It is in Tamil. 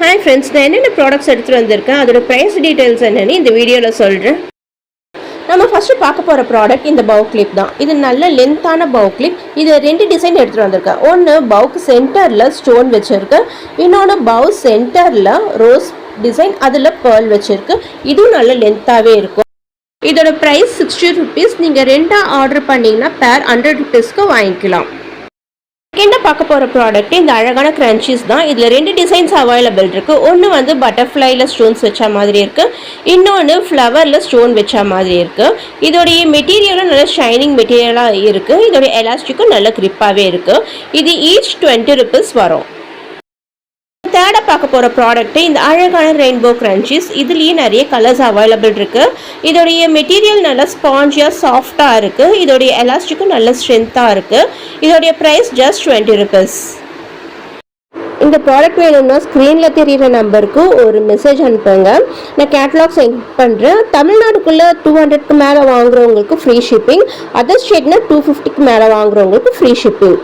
Hi friends, நான் என்னென்ன ப்ராடக்ட்ஸ் எடுத்துகிட்டு வந்திருக்கேன் அதோட ப்ரைஸ் டீட்டெயில்ஸ் என்னென்னு இந்த வீடியோவில் சொல்கிறேன். நம்ம ஃபஸ்ட்டு பார்க்க போகிற ப்ராடக்ட் இந்த பவு கிளிப் தான். இது நல்ல லென்த்தான பவு கிளிப். இது 2 டிசைன் எடுத்துகிட்டு வந்திருக்கேன். ஒன்று பவுக்கு சென்டரில் ஸ்டோன் வச்சுருக்கு, இன்னொன்று பவு சென்டரில் ரோஸ் டிசைன் அதில் பேர்ல் வச்சுருக்கு. இதுவும் நல்ல லென்த்தாகவே இருக்கும். இதோட ப்ரைஸ் 60 rupees. நீங்கள் 2 ஆர்டர் பண்ணிங்கன்னா பேர் 100 rupeesக்கு வாங்கிக்கலாம். செகண்டா பார்க்க போகிற ப்ராடக்ட் இந்த அழகான கிரன்ச்சீஸ் தான். இதில் 2 டிசைன்ஸ் அவைலபிள் இருக்குது. ஒன்று வந்து பட்டர்ஃப்ளைல ஸ்டோன்ஸ் வச்ச மாதிரி இருக்குது, இன்னொன்று ஃப்ளவரில் ஸ்டோன் வச்ச மாதிரி இருக்குது. இதோடைய மெட்டீரியலும் நல்ல ஷைனிங் மெட்டீரியலாக இருக்குது. இதோடைய எலாஸ்டிக்கும் நல்ல கிரிப்பாகவே இருக்குது. இது ஈச் 20 rupees வரும். தேர்டாக பார்க்க போகிற ப்ராடக்ட்டு இந்த அழகான ரெயின்போ கிரன்ச்சீஸ். இதுலேயே நிறைய கலர்ஸ் அவைலபிள் இருக்குது. இதோடைய மெட்டீரியல் நல்லா ஸ்பாஞ்சியாக சாஃப்டாக இருக்குது. இதோடைய எலாஸ்டிக்கும் நல்ல ஸ்ட்ரென்த்தாக இருக்குது. இதோடைய ப்ரைஸ் ஜஸ்ட் 20 rupees. இந்த ப்ராடக்ட் வேணும்னா ஸ்க்ரீனில் தெரிகிற நம்பருக்கு ஒரு மெசேஜ் அனுப்புங்க. நான் கேட்லாக் சென்ட் பண்ணுறேன். தமிழ்நாடுக்குள்ளே 200க்கு மேலே வாங்குறவங்களுக்கு ஃப்ரீ ஷிப்பிங், அதர் ஸ்டேட்னா 250க்கு மேலே வாங்குறவங்களுக்கு ஃப்ரீ ஷிப்பிங்.